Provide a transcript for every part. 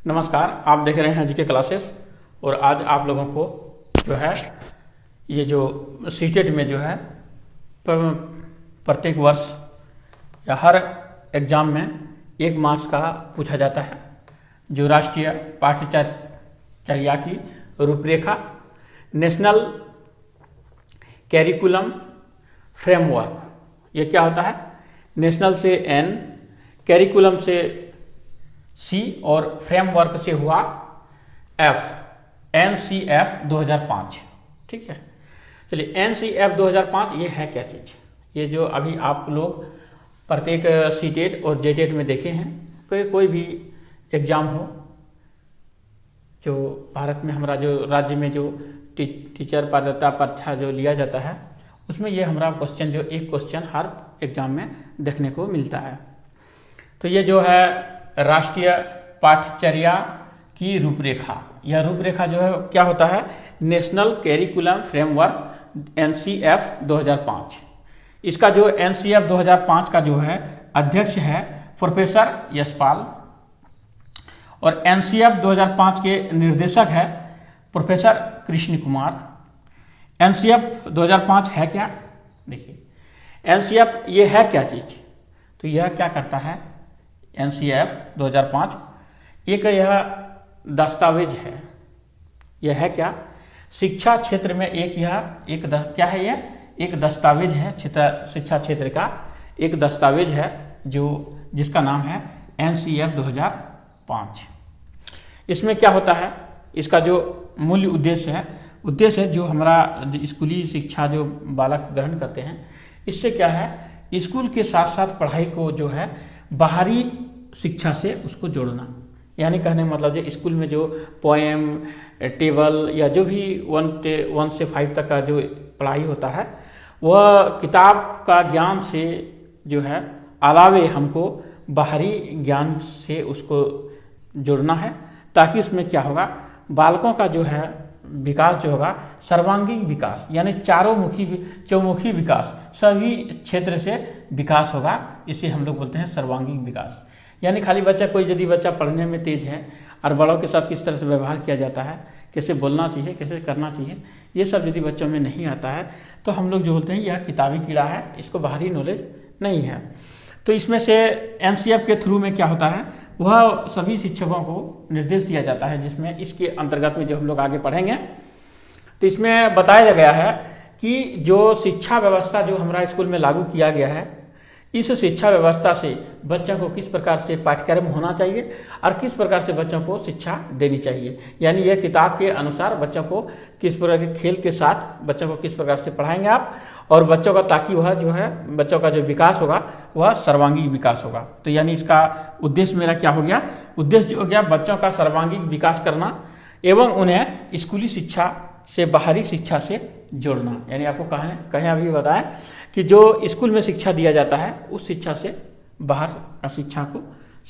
नमस्कार, आप देख रहे हैं जीके क्लासेस। और आज आप लोगों को जो है ये जो सीटेट में जो है प्रत्येक वर्ष या हर एग्जाम में 1 मार्क्स का पूछा जाता है, जो राष्ट्रीय पाठ्यचर्या की रूपरेखा नेशनल कैरिकुलम फ्रेमवर्क। ये क्या होता है? नेशनल से एन, कैरिकुलम से सी और फ्रेमवर्क से हुआ एफ, NCF 2005। ठीक है, चलिए NCF 2005 ये है क्या चीज़? ये जो अभी आप लोग प्रत्येक सीटेट और जेटेट में देखे हैं, कोई भी एग्जाम हो जो भारत में हमारा जो राज्य में जो टीचर पात्रता परीक्षा जो लिया जाता है, उसमें ये हमारा क्वेश्चन जो एक क्वेश्चन हर एग्जाम में देखने को मिलता है। तो ये जो है राष्ट्रीय पाठ्यचर्या की रूपरेखा, यह रूपरेखा जो है क्या होता है? National curriculum framework NCF 2005। इसका जो NCF 2005 का जो है अध्यक्ष है प्रोफेसर यशपाल, और NCF 2005 के निर्देशक है प्रोफेसर कृष्ण कुमार। NCF 2005 है क्या? देखिए NCF ये है क्या चीज? तो यह क्या करता है? NCF 2005 एक यह दस्तावेज है। यह है क्या? शिक्षा क्षेत्र में क्या है? यह एक दस्तावेज है, शिक्षा क्षेत्र का एक दस्तावेज है जिसका नाम है NCF 2005। इसमें क्या होता है? इसका जो मूल उद्देश्य है जो हमारा स्कूली शिक्षा जो बालक ग्रहण करते हैं, इससे क्या है, स्कूल के साथ साथ पढ़ाई को जो है बाहरी शिक्षा से उसको जोड़ना। यानी कहने मतलब जो स्कूल में जो पोएम, टेबल या जो भी 1 से 5 तक का जो पढ़ाई होता है, वह किताब का ज्ञान से जो है अलावे हमको बाहरी ज्ञान से उसको जोड़ना है, ताकि उसमें क्या होगा, बालकों का जो है विकास जो होगा सर्वांगीण विकास, यानी चौमुखी विकास, सभी क्षेत्र से विकास होगा। इसे हम लोग बोलते हैं सर्वांगीण विकास। यानी खाली यदि बच्चा पढ़ने में तेज है और बड़ों के साथ किस तरह से व्यवहार किया जाता है, कैसे बोलना चाहिए, कैसे करना चाहिए, ये सब यदि बच्चों में नहीं आता है, तो हम लोग जो बोलते हैं यह किताबी कीड़ा है, इसको बाहरी नॉलेज नहीं है। तो इसमें से NCF के थ्रू में क्या होता है, वह सभी शिक्षकों को निर्देश दिया जाता है, जिसमें इसके अंतर्गत में जो हम लोग आगे पढ़ेंगे, तो इसमें बताया गया है कि जो शिक्षा व्यवस्था जो हमारा स्कूल में लागू किया गया है, इस शिक्षा व्यवस्था से बच्चों को किस प्रकार से पाठ्यक्रम होना चाहिए और किस प्रकार से बच्चों को शिक्षा देनी चाहिए। यानी यह किताब के अनुसार बच्चों को किस प्रकार के खेल के साथ बच्चों को किस प्रकार से पढ़ाएंगे आप, और बच्चों का, ताकि वह जो है बच्चों का जो विकास होगा वह सर्वांगीण विकास होगा। तो यानी इसका उद्देश्य मेरा क्या हो गया? उद्देश्य जो हो गया बच्चों का सर्वांगीण विकास करना एवं उन्हें स्कूली शिक्षा से बाहरी शिक्षा से जोड़ना। यानी आपको कहीं अभी बताएं कि जो स्कूल में शिक्षा दिया जाता है, उस शिक्षा से बाहर का शिक्षा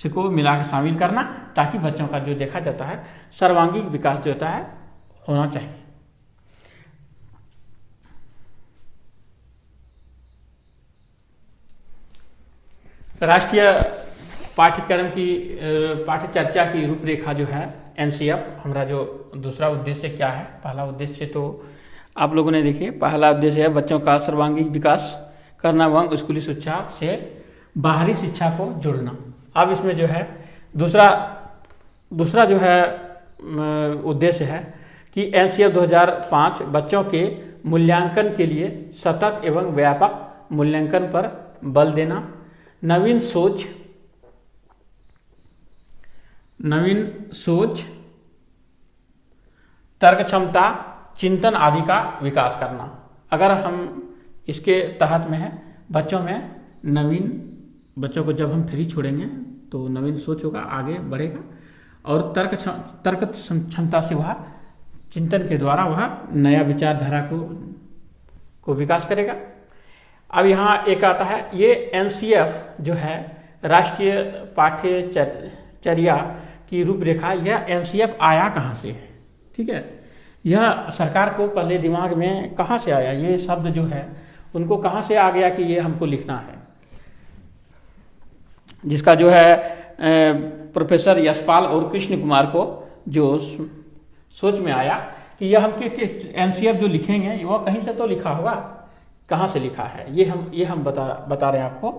को मिला के शामिल करना, ताकि बच्चों का जो देखा जाता है सर्वांगीण विकास जो होता है होना चाहिए। राष्ट्रीय पाठ्यक्रम की पाठ्यचर्या की रूपरेखा जो है NCF, हमारा जो दूसरा उद्देश्य क्या है? पहला उद्देश्य तो आप लोगों ने देखिए, पहला उद्देश्य है बच्चों का सर्वांगीण विकास करना एवं स्कूली शिक्षा से बाहरी शिक्षा को जोड़ना। अब इसमें जो है दूसरा जो है उद्देश्य है कि NCF 2005 बच्चों के मूल्यांकन के लिए सतत एवं व्यापक मूल्यांकन पर बल देना, नवीन सोच, तर्क क्षमता, चिंतन आदि का विकास करना। अगर हम इसके तहत में है बच्चों को जब हम फ्री छोड़ेंगे तो नवीन सोच होगा, आगे बढ़ेगा, और तर्क क्षमता से वह चिंतन के द्वारा वह नया विचारधारा को विकास करेगा। अब यहाँ एक आता है, ये NCF जो है राष्ट्रीय पाठ्यचर्या की रूपरेखा, यह NCF आया कहाँ से? ठीक है, यह सरकार को पहले दिमाग में कहाँ से आया, ये शब्द जो है उनको कहाँ से आ गया कि ये हमको लिखना है? जिसका जो है प्रोफेसर यशपाल और कृष्ण कुमार को जो सोच में आया कि यह हम एनसीएफ जो लिखेंगे वह कहीं से तो लिखा होगा, कहाँ से लिखा है, ये हम बता रहे हैं आपको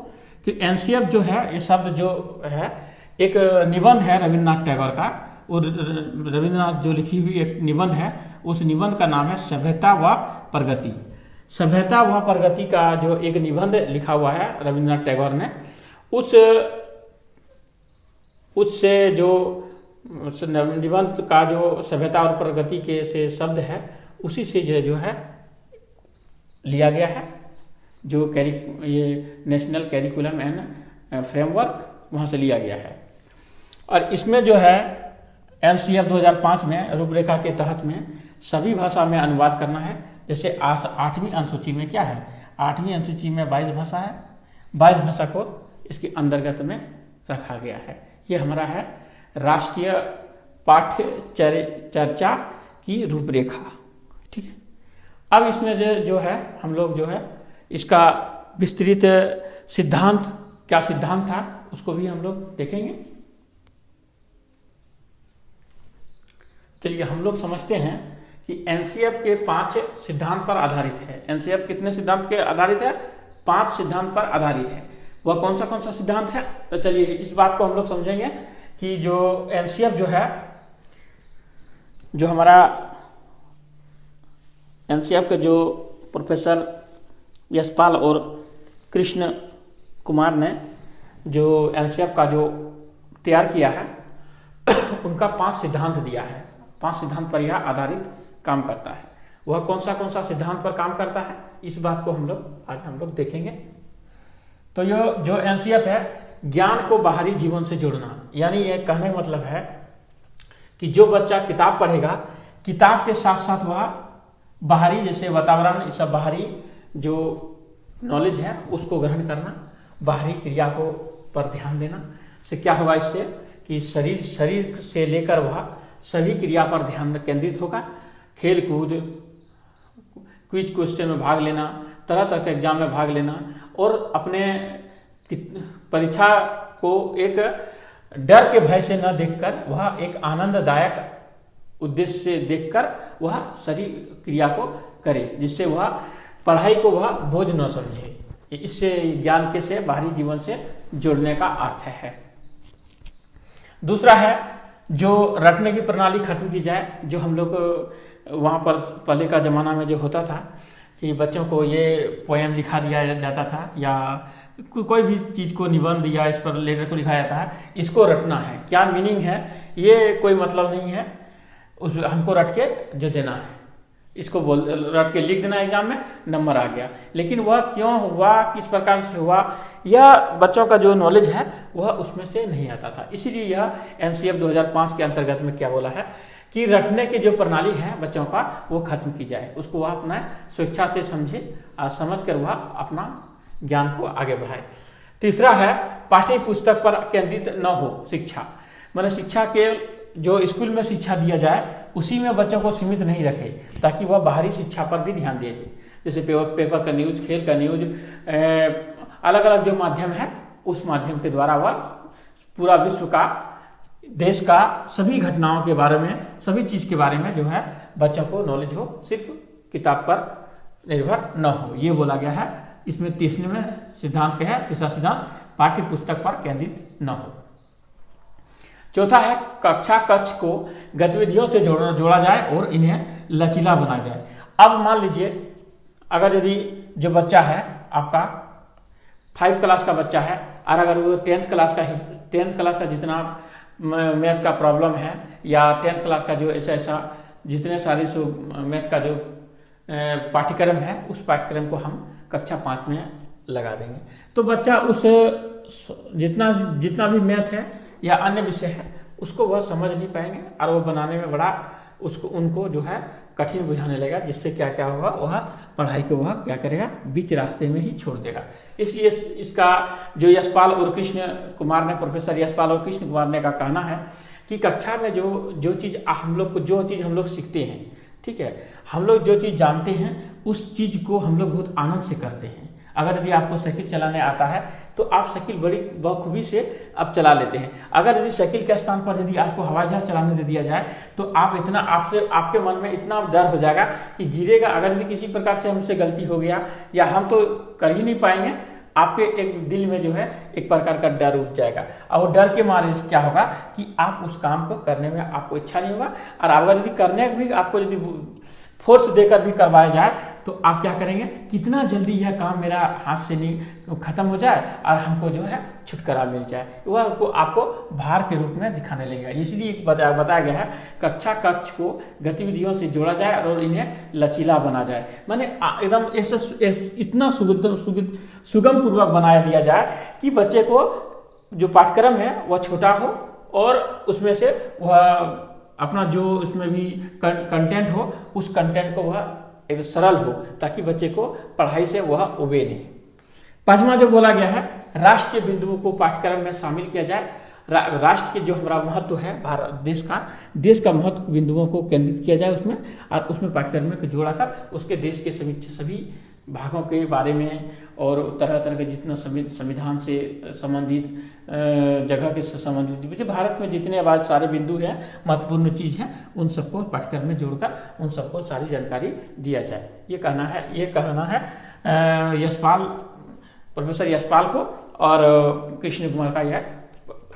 कि एनसीएफ जो है, ये शब्द जो है एक निबंध है रविन्द्रनाथ टैगोर का, और रविन्द्रनाथ जो लिखी हुई एक निबंध है, उस निबंध का नाम है सभ्यता व प्रगति। सभ्यता व प्रगति का जो एक निबंध लिखा हुआ है रविन्द्रनाथ टैगोर ने, उससे जो निबंध का जो सभ्यता और प्रगति के से शब्द है, उसी से जो है लिया गया है, जो ये नेशनल कैरिकुलम एंड फ्रेमवर्क वहाँ से लिया गया है। और इसमें जो है एनसीएफ 2005 में रूपरेखा के तहत में सभी भाषा में अनुवाद करना है। जैसे 8वीं अनुसूची में क्या है, 8वीं अनुसूची में 22 भाषा है, 22 भाषा को इसके अंतर्गत में रखा गया है। ये हमारा है राष्ट्रीय पाठ्य चर्चा की रूपरेखा, ठीक है। अब इसमें जो है हम लोग जो है इसका विस्तृत सिद्धांत, क्या सिद्धांत था उसको भी हम लोग देखेंगे। चलिए हम लोग समझते हैं कि एनसीएफ के 5 सिद्धांत पर आधारित है। एनसीएफ कितने सिद्धांत के आधारित है? 5 सिद्धांत पर आधारित है। वह कौन सा सिद्धांत है? तो चलिए इस बात को हम लोग समझेंगे कि जो एनसीएफ जो है, जो हमारा एनसीएफ के जो प्रोफेसर यशपाल और कृष्ण कुमार ने जो एनसीएफ का जो तैयार किया है, उनका 5 सिद्धांत दिया है। 5 सिद्धांत पर यह आधारित काम करता है। वह कौन सा सिद्धांत पर काम करता है, इस बात को आज हम लोग देखेंगे। तो यह जो एनसीएफ है, ज्ञान को बाहरी जीवन से जोड़ना, यानी ये कहने का मतलब है कि जो बच्चा किताब पढ़ेगा, किताब के साथ साथ वह बाहरी जैसे वातावरण, ये सब बाहरी जो नॉलेज है उसको ग्रहण करना, बाहरी क्रिया को पर ध्यान देना से क्या होगा, इससे कि शरीर से लेकर वह सभी क्रिया पर ध्यान केंद्रित होगा। खेल कूद, क्विज क्वेश्चन में भाग लेना, तरह तरह के एग्जाम में भाग लेना, और अपने परीक्षा को एक डर के भय से न देखकर वह एक आनंददायक उद्देश्य से देखकर वह सारी क्रिया को करे, जिससे वह पढ़ाई को वह बोझ न समझे। इससे ज्ञान के से बाहरी जीवन से जोड़ने का अर्थ है। दूसरा है जो रटने की प्रणाली खत्म की जाए। जो हम लोग वहाँ पर पहले का जमाना में जो होता था कि बच्चों को ये पोएम लिखा दिया जाता था, या कोई भी चीज को निबंध या इस पर लेटर को लिखा जाता है, इसको रटना है, क्या मीनिंग है ये कोई मतलब नहीं है, हमको रट के जो देना है, इसको रट के लिख देना, एग्जाम में नंबर आ गया। लेकिन वह क्यों हुआ, किस प्रकार से हुआ, यह बच्चों का जो नॉलेज है वह उसमें से नहीं आता था। इसीलिए यह एनसीएफ 2005 के अंतर्गत में क्या बोला है कि रटने की जो प्रणाली है बच्चों का, वो खत्म की जाए, उसको वह अपना स्वेच्छा से समझे और समझ कर वह अपना ज्ञान को आगे बढ़ाए। तीसरा है पाठ्य पुस्तक पर केंद्रित न हो शिक्षा, मतलब शिक्षा के जो स्कूल में शिक्षा दिया जाए उसी में बच्चों को सीमित नहीं रखे, ताकि वह बाहरी शिक्षा पर भी ध्यान दे। जैसे पेपर का न्यूज, खेल का न्यूज, अलग अलग जो माध्यम है उस माध्यम के द्वारा वह पूरा विश्व का, देश का सभी घटनाओं के बारे में, सभी चीज के बारे में जो है बच्चों को नॉलेज हो, सिर्फ किताब पर निर्भर न हो, ये बोला गया है। इसमें तीसरे में सिद्धांत क्या है, तीसरा सिद्धांत पाठ्य पुस्तक पर केंद्रित न हो। चौथा है कक्षा कक्ष को गतिविधियों से जोड़ा जाए और इन्हें लचीला बनाया जाए। अब मान लीजिए अगर यदि जो बच्चा है आपका 5 क्लास का बच्चा है, और अगर वो 10th क्लास का जितना मैथ का प्रॉब्लम है, या 10th क्लास का जो ऐसा जितने सारे मैथ का जो पाठ्यक्रम है, उस पाठ्यक्रम को हम कक्षा 5 में लगा देंगे, तो बच्चा उस जितना भी मैथ है या अन्य विषय है उसको वह समझ नहीं पाएंगे, और वो बनाने में बड़ा उनको जो है कठिन बुझाने लगेगा, जिससे क्या क्या होगा, वह पढ़ाई को वह क्या करेगा, बीच रास्ते में ही छोड़ देगा। इसलिए इसका जो यशपाल और कृष्ण कुमार ने, प्रोफेसर यशपाल और कृष्ण कुमार ने का कहना है कि कक्षा में जो चीज हम लोग सीखते हैं, ठीक है, हम लोग जो चीज जानते हैं उस चीज को हम लोग बहुत आनंद से करते हैं, अगर यदि आपको साइकिल चलाने आता है तो आप साइकिल बड़ी बखूबी से आप चला लेते हैं। अगर यदि साइकिल के स्थान पर यदि आपको हवाई जहाज चलाने दे दिया जाए तो आप इतना आपके मन में इतना डर हो जाएगा कि गिरेगा, अगर यदि किसी प्रकार से हमसे गलती हो गया या हम तो कर ही नहीं पाएंगे, आपके एक दिल में जो है एक प्रकार का डर उठ जाएगा और वो डर के मारे क्या होगा कि आप उस काम को करने में आपको इच्छा नहीं होगा। और अगर यदि करने भी आपको यदि फोर्स देकर भी करवाया जाए तो आप क्या करेंगे, कितना जल्दी यह काम मेरा हाथ से नहीं खत्म हो जाए और हमको जो है छुटकारा मिल जाए, वह आपको भार के रूप में दिखाने लगेगा। इसलिए बताया गया है कक्षा कक्ष को गतिविधियों से जोड़ा जाए और इन्हें लचीला बना जाए, माने एकदम ऐसे इतना सुगम पूर्वक बनाया दिया जाए कि बच्चे को जो पाठ्यक्रम है वह छोटा हो और उसमें से वह अपना जो उसमें भी कंटेंट हो उस कंटेंट को वह एक सरल हो ताकि बच्चे को पढ़ाई से वह उबे नहीं। पांचवा जो बोला गया है, राष्ट्रीय बिंदुओं को पाठ्यक्रम में शामिल किया जाए। राष्ट्र के जो हमारा महत्व है भारत देश का महत्व बिंदुओं को केंद्रित किया जाए उसमें, और उसमें पाठ्यक्रम में जोड़ाकर उसके देश के सभी भागों के बारे में और तरह तरह के जितना संविधान से संबंधित जगह के संबंधित भारत में जितने बात सारे बिंदु हैं महत्वपूर्ण चीज हैं उन सबको पाठ्यक्रम में जोड़कर उन सबको सारी जानकारी दिया जाए। ये कहना है प्रोफेसर यशपाल को और कृष्ण कुमार का यह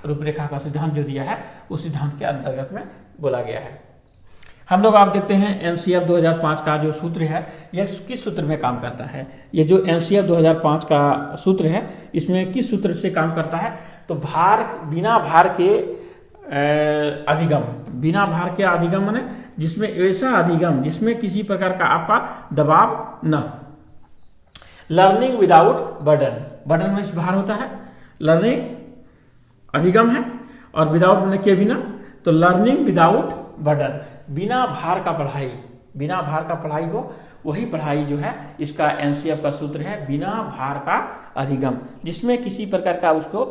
रूपरेखा का सिद्धांत जो दिया है उस सिद्धांत के अंतर्गत में बोला गया है। हम लोग आप देखते हैं एनसीएफ 2005 का जो सूत्र है यह किस सूत्र में काम करता है। ये जो एनसीएफ 2005 का सूत्र है इसमें किस सूत्र से काम करता है, तो बिना भार के अधिगम माने जिसमें ऐसा अधिगम जिसमें किसी प्रकार का आपका दबाव न हो। लर्निंग विदाउट बर्डन में भार होता है, लर्निंग अधिगम है और विदाउट में के बिना, तो लर्निंग विदाउट बर्डन, बिना भार का पढ़ाई हो वही पढ़ाई जो है इसका एनसीएफ का सूत्र है, बिना भार का अधिगम, जिसमें किसी प्रकार का उसको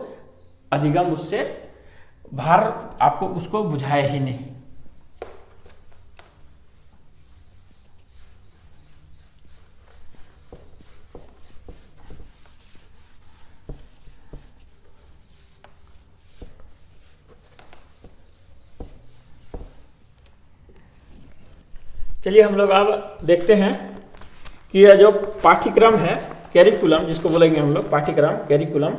अधिगम उससे भार आपको उसको बुझाए ही नहीं। चलिए हम लोग अब देखते हैं कि यह जो पाठ्यक्रम है कैरिकुलम जिसको बोलेंगे हम लोग पाठ्यक्रम कैरिकुलम,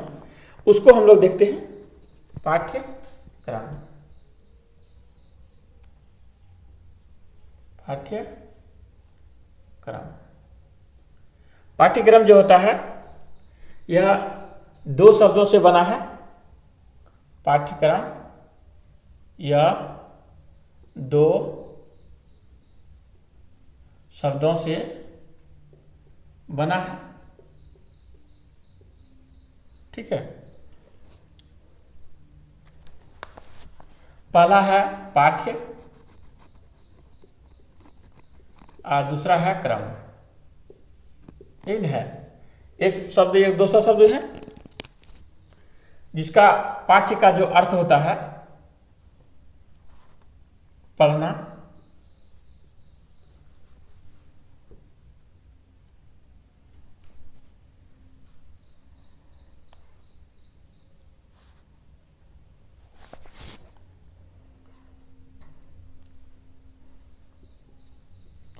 उसको हम लोग देखते हैं। पाठ्यक्रम जो होता है यह दो शब्दों से बना है। पाठ्यक्रम यह दो शब्दों से बना है, ठीक है। पहला है पाठ्य और दूसरा है क्रम। है एक शब्द एक दूसरा शब्द है जिसका पाठ्य का जो अर्थ होता है पढ़ना,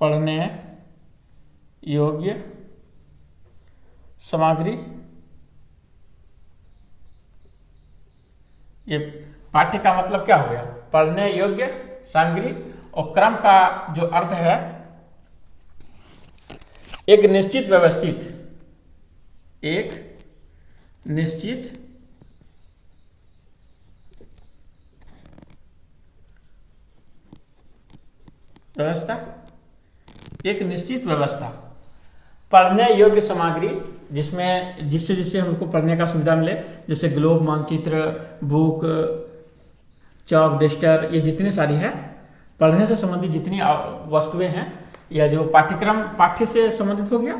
पढ़ने योग्य सामग्री, ये पाठ्य का मतलब क्या हो गया, पढ़ने योग्य सामग्री। और क्रम का जो अर्थ है एक निश्चित व्यवस्थित व्यवस्था, पढ़ने योग्य सामग्री जिससे हमको पढ़ने का सुविधा मिले, जैसे ग्लोब, मानचित्र, बुक, चौक, डस्टर, ये जितनी सारी है पढ़ने से संबंधित जितनी वस्तुएं हैं, या जो पाठ्य से संबंधित हो गया।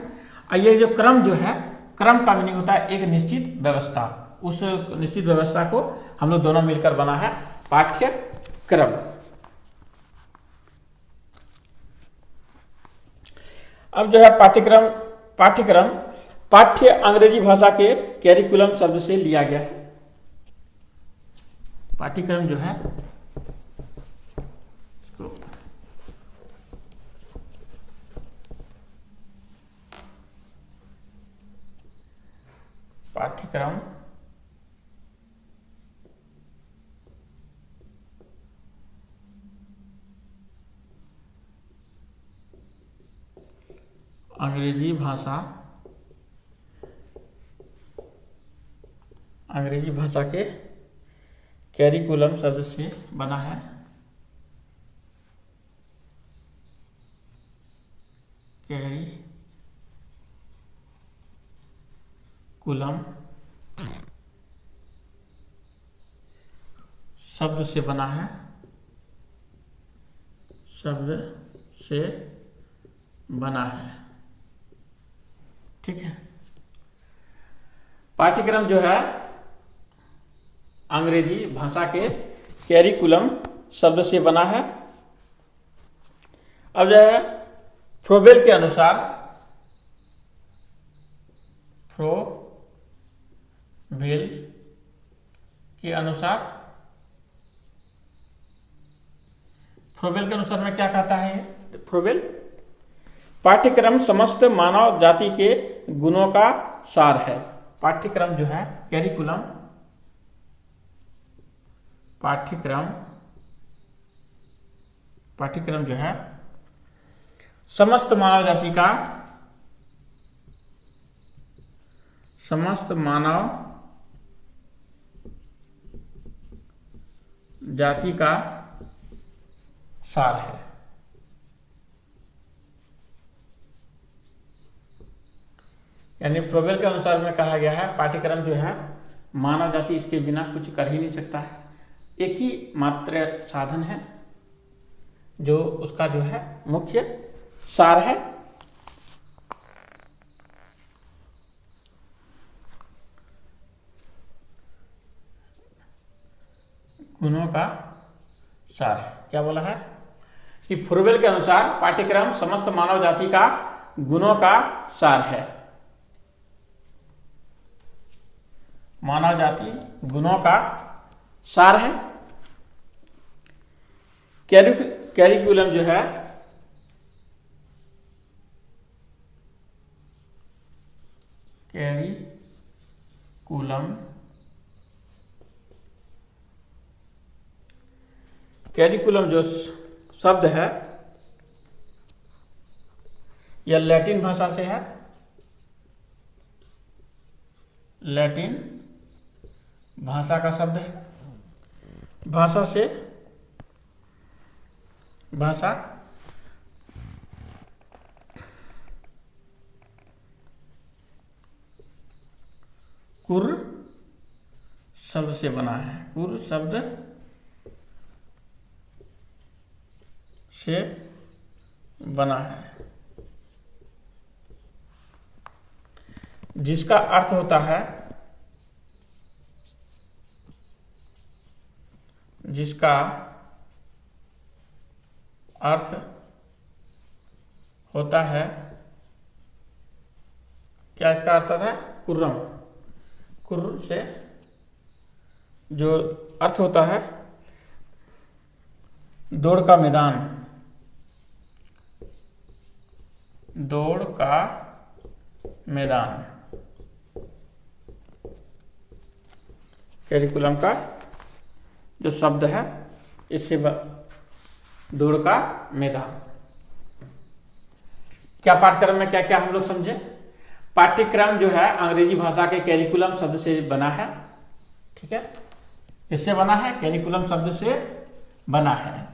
और ये जो क्रम जो है, क्रम का मीनिंग होता है एक निश्चित व्यवस्था, उस निश्चित व्यवस्था को हम लोग दोनों मिलकर बना है पाठ्यक्रम। अब जो है पाठ्यक्रम पाठ्य अंग्रेजी भाषा के कैरिकुलम शब्द से लिया गया है। पाठ्यक्रम जो है पाठ्यक्रम अंग्रेजी भाषा के कैरिकुलम शब्द से बना है। कैरिकुलम शब्द से बना है, ठीक है। पाठ्यक्रम जो है अंग्रेजी भाषा के कैरिकुलम शब्द से बना है। अब जो है फ्रोबेल के अनुसार, फ्रोबेल के अनुसार में क्या कहता है फ्रोबेल? पाठ्यक्रम समस्त मानव जाति के गुणों का सार है। पाठ्यक्रम जो है कैरिकुलम, पाठ्यक्रम जो है समस्त मानव जाति का सार है। यानी फ्रोबेल के अनुसार में कहा गया है पाठ्यक्रम जो है मानव जाति इसके बिना कुछ कर ही नहीं सकता है। एक ही मात्र साधन है जो उसका जो है मुख्य सार है। गुणों का सार है। क्या बोला है कि फ्रोबेल के अनुसार पाठ्यक्रम समस्त मानव जाति का गुणों का सार है। मानव जाति गुणों का सार है। कैरिकुलम जो है कैरिकुलम जो शब्द है यह लैटिन भाषा से है। लैटिन भाषा का शब्द है। भाषा कुर शब्द से बना है। कुर शब्द से बना है, जिसका अर्थ होता है क्या इसका अर्थ होता है? कुर्रम। कुर्र से जो अर्थ होता है दौड़ का मैदान, दौड़ का मैदान। कैरिकुलम का जो शब्द है इससे दौड़ का मैदान। क्या पाठ्यक्रम में क्या क्या हम लोग समझे? पाठ्यक्रम जो है अंग्रेजी भाषा के कैरिकुलम शब्द से बना है। ठीक है, किससे बना है? कैरिकुलम शब्द से बना है।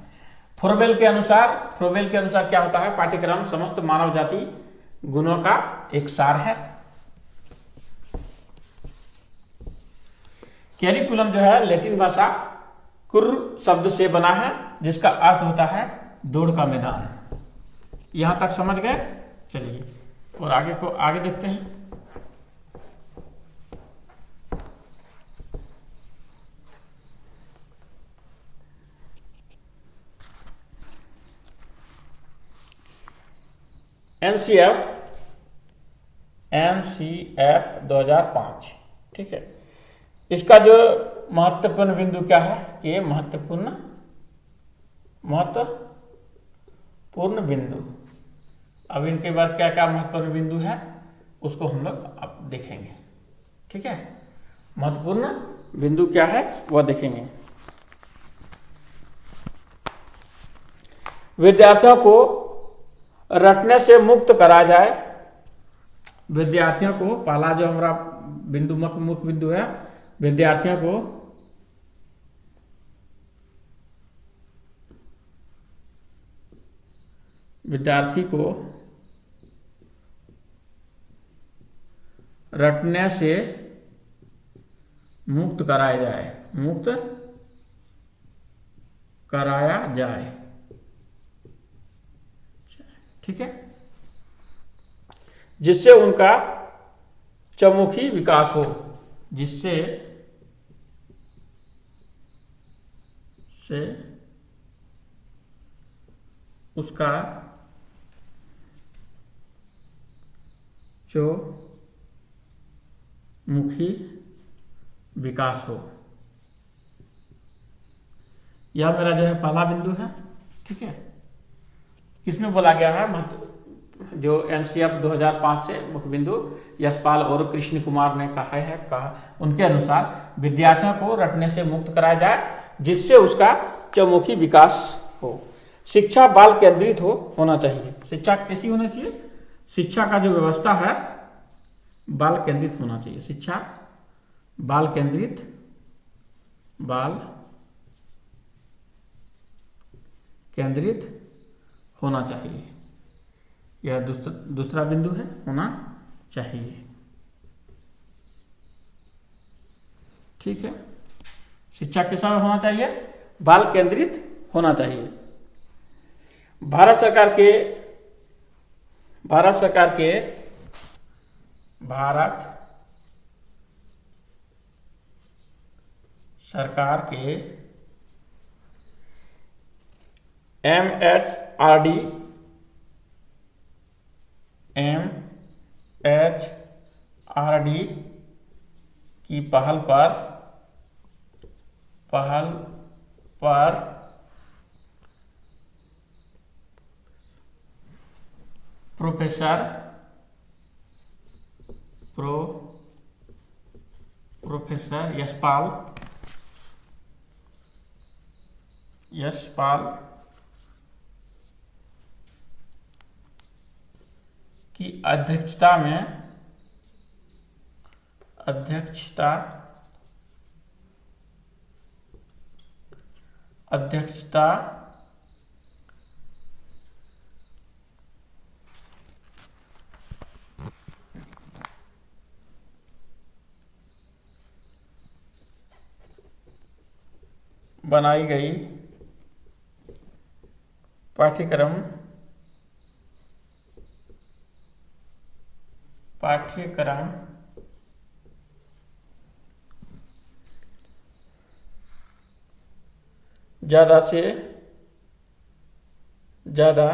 फ्रोबेल के अनुसार क्या होता है? पाठ्यक्रम समस्त मानव जाति गुणों का एक सार है। कैरिकुलम जो है लैटिन भाषा कुर्र शब्द से बना है, जिसका अर्थ होता है दौड़ का मैदान। यहां तक समझ गए? चलिए और आगे देखते हैं। NCF NCF 2005। ठीक है, इसका जो महत्वपूर्ण बिंदु क्या है, ये महत्वपूर्ण बिंदु। अब इनके बाद क्या क्या महत्वपूर्ण बिंदु है उसको हम लोग अब देखेंगे। ठीक है, महत्वपूर्ण बिंदु क्या है वह देखेंगे। विद्यार्थियों को रटने से मुक्त करा जाए। विद्यार्थियों को, पहला जो हमारा बिंदु मुख्य बिंदु है, विद्यार्थियों को रटने से मुक्त कराया जाए। ठीक है, जिससे उनका चहुमुखी विकास हो, जिससे उसका चहुमुखी विकास हो। यह मेरा जो है पहला बिंदु है। ठीक है, इसमें बोला गया है जो NCF 2005 से मुख्य बिंदु यशपाल और कृष्ण कुमार ने कहा उनके अनुसार विद्यार्थियों को रटने से मुक्त कराया जाए, जिससे उसका चहुमुखी विकास हो। शिक्षा बाल केंद्रित होना चाहिए। शिक्षा कैसी होनी चाहिए? शिक्षा का जो व्यवस्था है बाल केंद्रित होना चाहिए। शिक्षा बाल केंद्रित होना चाहिए। यह दूसरा बिंदु है, होना चाहिए। ठीक है, शिक्षा कैसा होना चाहिए? बाल केंद्रित होना चाहिए। भारत सरकार के MHRD की पहल पर प्रोफेसर यशपाल की अध्यक्षता बनाई गई पाठ्यक्रम ज्यादा से ज्यादा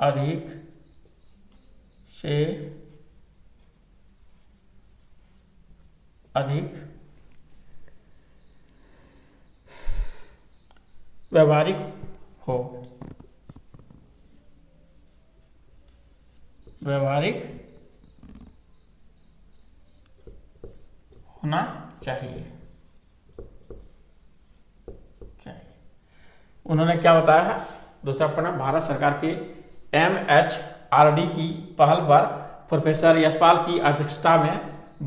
अधिक से अधिक व्यवहारिक होना चाहिए। उन्होंने क्या बताया है? दूसरा पढ़ना, भारत सरकार के MHRD की पहल पर प्रोफेसर यशपाल की अध्यक्षता में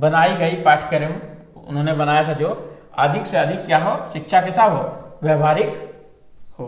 बनाई गई पाठ्यक्रम उन्होंने बनाया था, जो अधिक से अधिक क्या हो? शिक्षा कैसा हो? व्यवहारिक हो।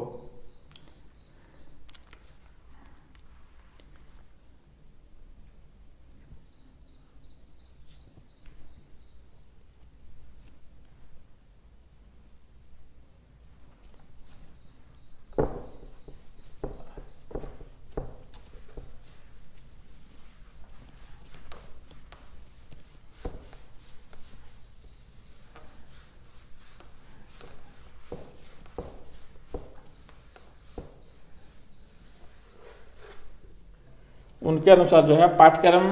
उनके अनुसार जो है पाठ्यक्रम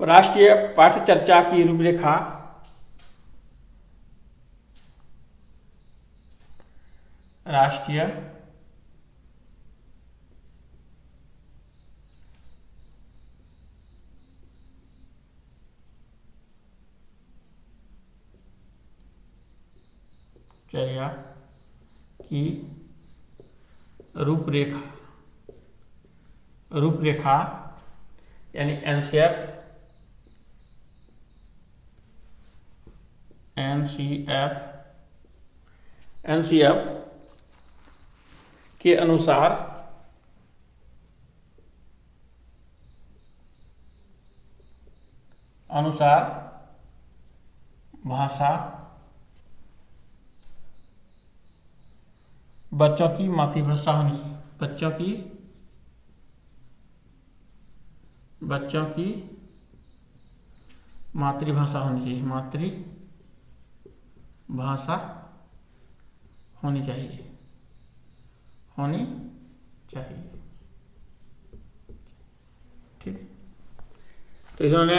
राष्ट्रीय पाठ्य चर्चा की रूपरेखा राष्ट्रीय चर्या की रूपरेखा यानी एनसीएफ के अनुसार भाषा बच्चों की मातृभाषा होनी चाहिए। बच्चों की मातृभाषा होनी चाहिए। मातृभाषा होनी चाहिए। ठीक। तो इन्होंने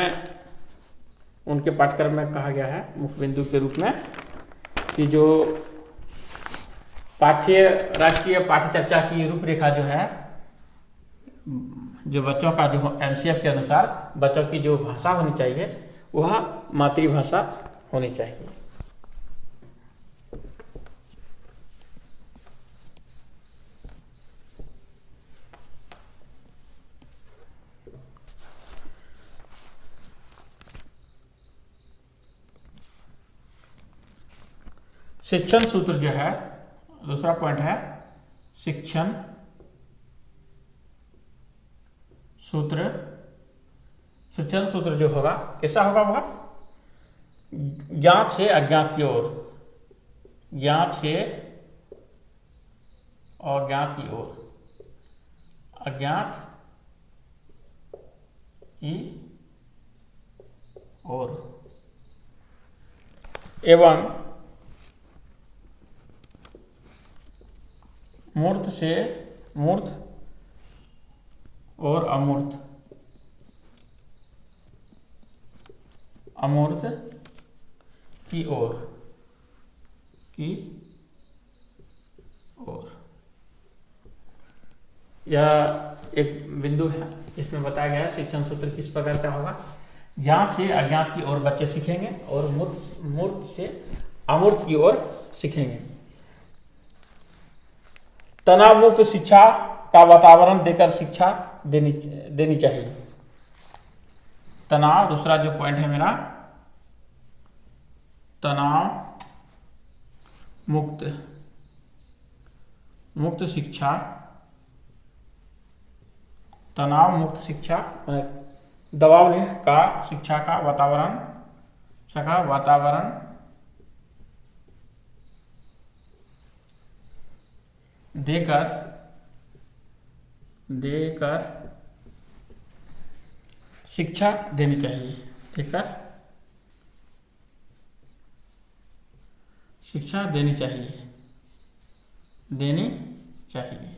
उनके पाठ्यक्रम में कहा गया है मुख्य बिंदु के रूप में कि जो राष्ट्रीय पाठ्य चर्चा की रूपरेखा जो है, जो बच्चों का जो एनसीएफ के अनुसार बच्चों की जो भाषा होनी चाहिए वह मातृभाषा होनी चाहिए। शिक्षण सूत्र जो है, दूसरा पॉइंट है शिक्षण सूत्र जो होगा कैसा होगा? वह ज्ञात से अज्ञात की ओर, अज्ञात की ओर एवं मूर्त और अमूर्त की ओर यह एक बिंदु है। इसमें बताया गया है शिक्षण सूत्र किस प्रकार का होगा। ज्ञात से अज्ञात की ओर बच्चे सीखेंगे और मूर्त से अमूर्त की ओर सीखेंगे। तनाव मुक्त शिक्षा का वातावरण देकर शिक्षा देनी चाहिए। तनाव, दूसरा जो पॉइंट है मेरा, तनाव मुक्त शिक्षा, दबाव का शिक्षा का वातावरण देकर शिक्षा देनी चाहिए।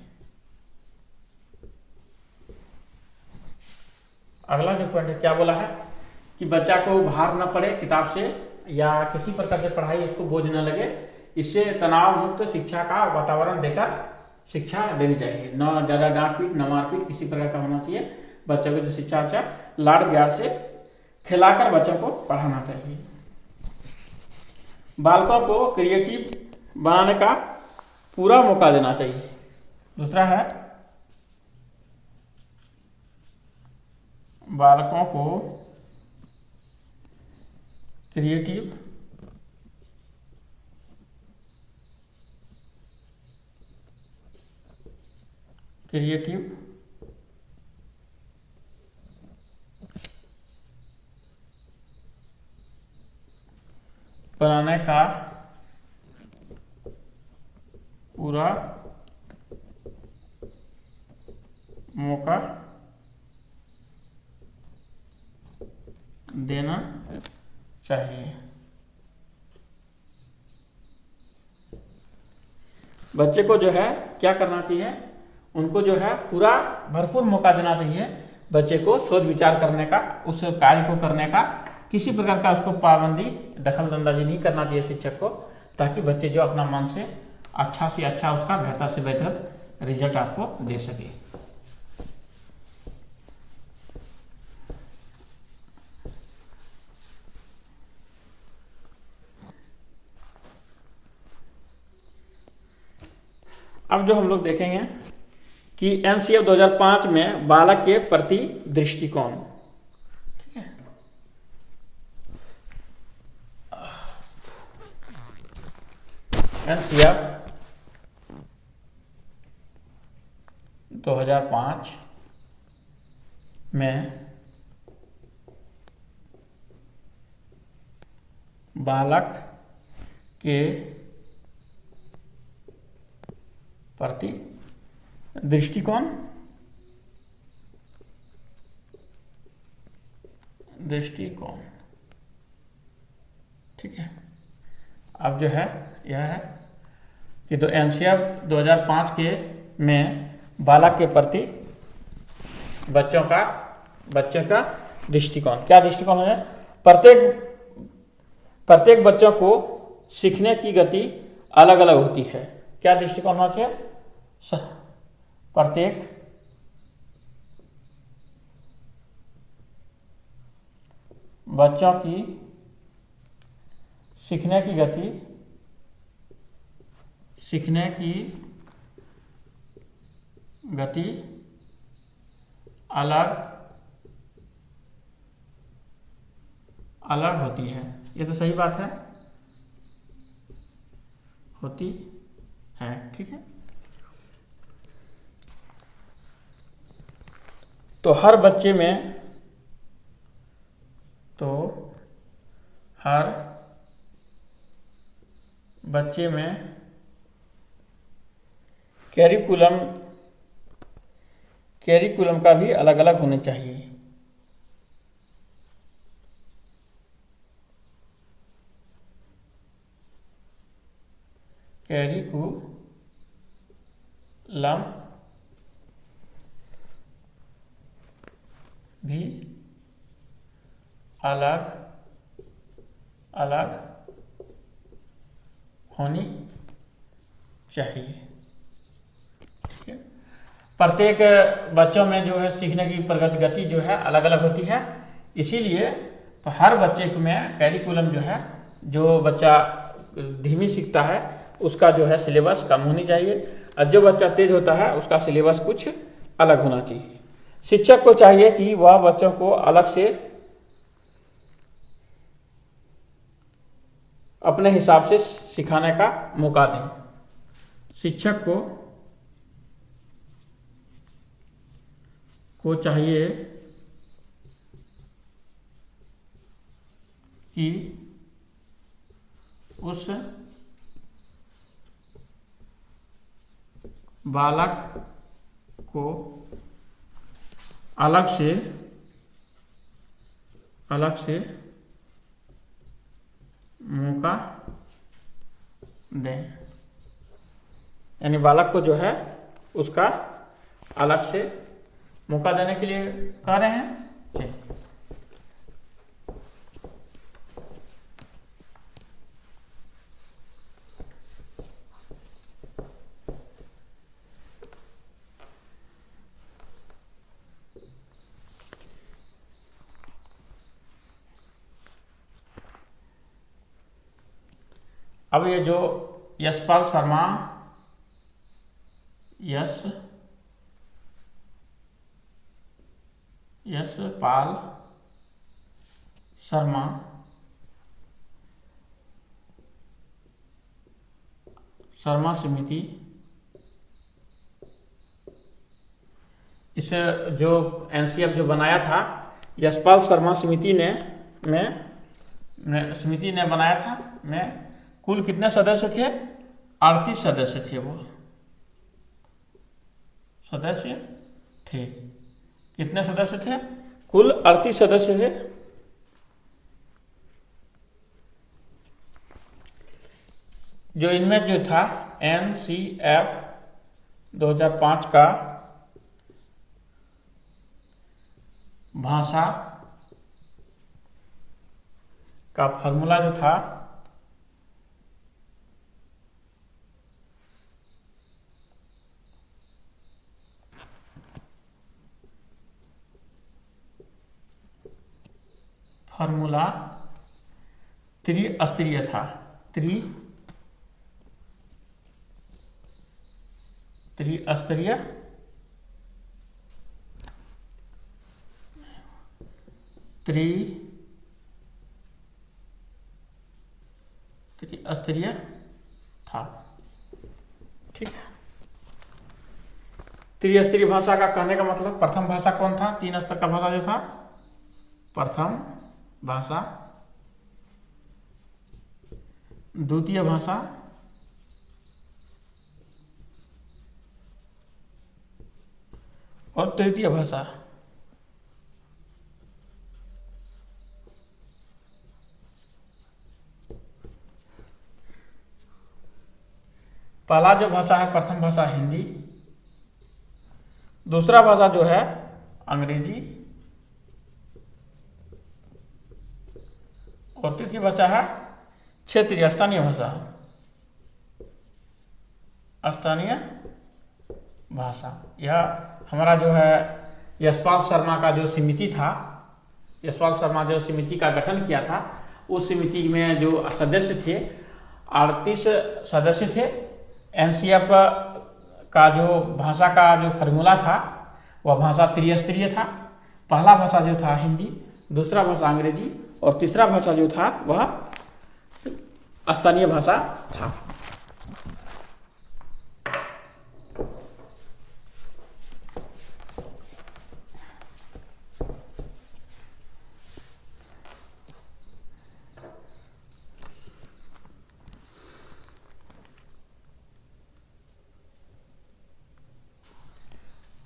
अगला जो पॉइंट है क्या बोला है कि बच्चा को भार न पड़े किताब से या किसी प्रकार से पढ़ाई इसको बोझ न लगे, इससे तनाव मुक्त शिक्षा का वातावरण देकर शिक्षा देनी चाहिए। न ज्यादा डांट पीट, न मारपीट किसी प्रकार का होना चाहिए। बच्चों को जो शिक्षा अच्छा लाड प्यार से खिलाकर बच्चों को पढ़ाना चाहिए। बालकों को क्रिएटिव बनाने का पूरा मौका देना चाहिए। दूसरा है बालकों को क्रिएटिव बनाने का पूरा मौका देना चाहिए। बच्चे को जो है क्या करना चाहिए, उनको जो है पूरा भरपूर मौका देना चाहिए। बच्चे को शोध विचार करने का, उस कार्य को करने का किसी प्रकार का उसको पाबंदी, दखलअंदाजी नहीं करना चाहिए शिक्षक को, ताकि बच्चे जो अपना मन से अच्छा उसका बेहतर से बेहतर रिजल्ट आपको दे सके। अब जो हम लोग देखेंगे कि एनसीएफ 2005 में बालक के प्रति दृष्टिकोण, ठीक है। एनसीएफ 2005 में बालक के प्रति दृष्टिकोण ठीक है। अब जो है यह है कि तो एनसीएफ 2005 के में बालक के प्रति बच्चों का दृष्टिकोण, क्या दृष्टिकोण है? प्रत्येक बच्चों को सीखने की गति अलग अलग होती है। क्या दृष्टिकोण होना चाहिए? प्रत्येक बच्चों की सीखने की गति अलग होती है। ये तो सही बात है, होती है, ठीक है। तो हर बच्चे में कैरिकुलम का भी अलग अलग होने चाहिए। कैरिकुलम भी अलग अलग होनी चाहिए, ठीक है। प्रत्येक बच्चों में जो है सीखने की प्रगति गति जो है अलग अलग होती है, इसीलिए हर बच्चे में कैरिकुलम जो है, जो बच्चा धीमी सीखता है उसका जो है सिलेबस कम होनी चाहिए, और जो बच्चा तेज होता है उसका सिलेबस कुछ अलग होना चाहिए। शिक्षक को चाहिए कि वह बच्चों को अलग से अपने हिसाब से सिखाने का मौका दें। शिक्षक को चाहिए कि उस बालक को अलग से मौका दें, यानी बालक को जो है उसका अलग से मौका देने के लिए कह रहे हैं। अब ये जो यशपाल शर्मा शर्मा समिति, इस जो एनसीएफ जो बनाया था यशपाल शर्मा समिति ने बनाया था, में कुल कितने सदस्य थे? 38 सदस्य थे। वो सदस्य थे, कितने सदस्य थे? कुल 38 सदस्य थे। जो इनमें जो था एनसीएफ 2005 का भाषा का फॉर्मूला जो था फॉर्मूला त्रिस्तरीय था। त्रिस्तरीय त्रिस्तरीय था। ठीक है। त्रिस्तरीय भाषा का कहने का मतलब प्रथम भाषा कौन था? 3 स्तर का भाषा जो था प्रथम भाषा, द्वितीय भाषा, और तृतीय भाषा। पहला जो भाषा है प्रथम भाषा हिंदी, दूसरा भाषा जो है अंग्रेजी, और तृतीय भाषा है क्षेत्रीय स्थानीय भाषा। स्थानीय भाषा यह हमारा जो है यशपाल शर्मा का जो समिति था, यशपाल शर्मा जो समिति का गठन किया था, उस समिति में जो सदस्य थे 38 सदस्य थे। एनसीएफ का जो भाषा का जो फॉर्मूला था वह भाषा त्रिस्तरीय था। पहला भाषा जो था हिंदी, दूसरा भाषा अंग्रेजी, और तीसरा भाषा जो था वह स्थानीय भाषा था।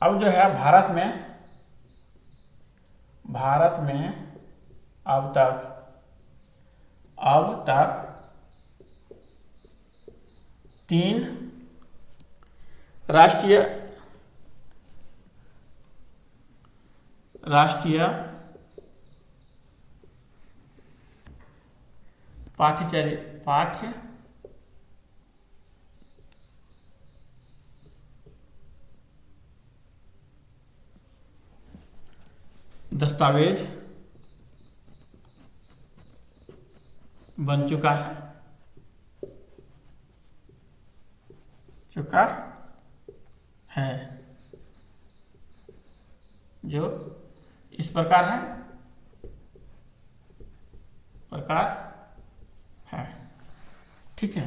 अब जो है भारत में अब तक 3 राष्ट्रीय पाठ्य दस्तावेज बन चुका है जो इस प्रकार है। ठीक है।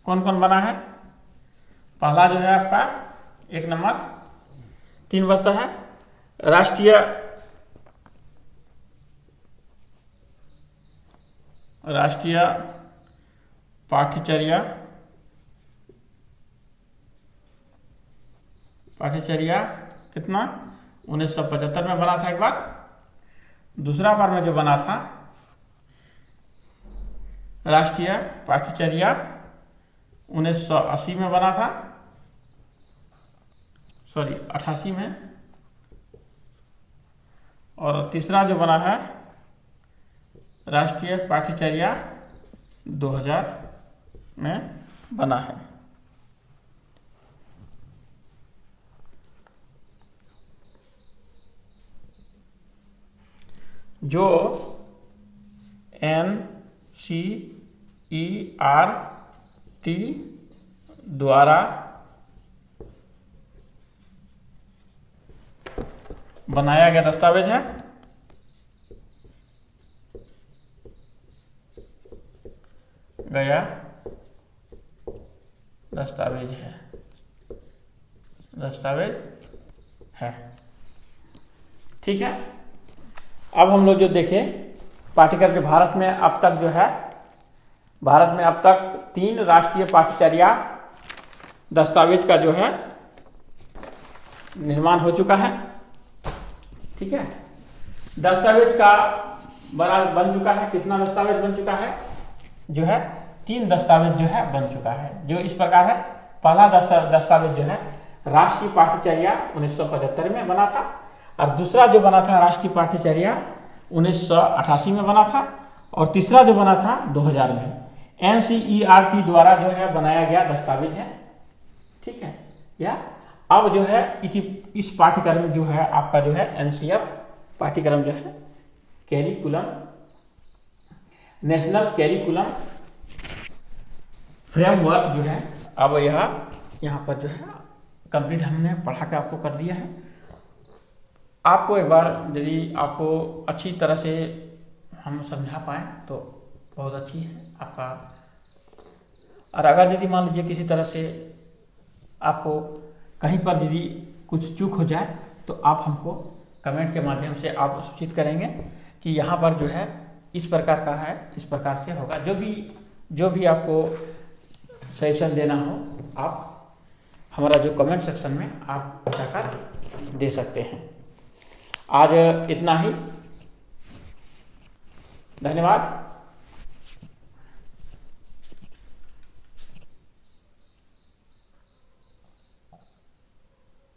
कौन कौन बना है? पहला जो है आपका 1 नंबर 3 बचता है राष्ट्रीय पाठ्यचर्या कितना 1975 में बना था एक बार। दूसरा बार में जो बना था राष्ट्रीय पाठ्यचर्या 1980 में बना था, 88 में। और तीसरा जो बना है राष्ट्रीय पाठ्यचर्या 2000 में बना है। जो NCERT द्वारा बनाया गया दस्तावेज है। दस्तावेज है। ठीक है। अब हम लोग जो देखें पाठ्यक्रम के भारत में अब तक 3 राष्ट्रीय पाठ्यचर्या दस्तावेज का जो है निर्माण हो चुका है। ठीक है। दस्तावेज का बन चुका है। कितना दस्तावेज बन चुका है? जो है 3 दस्तावेज जो है बन चुका है, जो इस प्रकार है। पहला दस्तावेज जो है राष्ट्रीय पाठ्यचर्या 1975 में बना था, और दूसरा जो बना था राष्ट्रीय पाठ्यचर्या 1988 में बना था, और तीसरा जो बना था 2000 में। NCERT द्वारा जो है बनाया गया दस्तावेज है, ठीक है। या अब जो है इस पाठ्यक्रम जो है आपका जो है NCERT पाठ्यक्रम जो है कैरिकुलम, नेशनल कैरिकुलम फ्रेमवर्क जो है अब यहाँ पर जो है कंप्लीट हमने पढ़ा के आपको कर दिया है। आपको एक बार यदि आपको अच्छी तरह से हम समझा पाए तो बहुत अच्छी है आपका। और अगर यदि मान लीजिए किसी तरह से आपको कहीं पर यदि कुछ चूक हो जाए तो आप हमको कमेंट के माध्यम से आप सूचित करेंगे कि यहाँ पर जो है इस प्रकार का है, इस प्रकार से होगा। जो भी आपको सजेशन देना हो आप हमारा जो कमेंट सेक्शन में आप जाकर दे सकते हैं। आज इतना ही, धन्यवाद।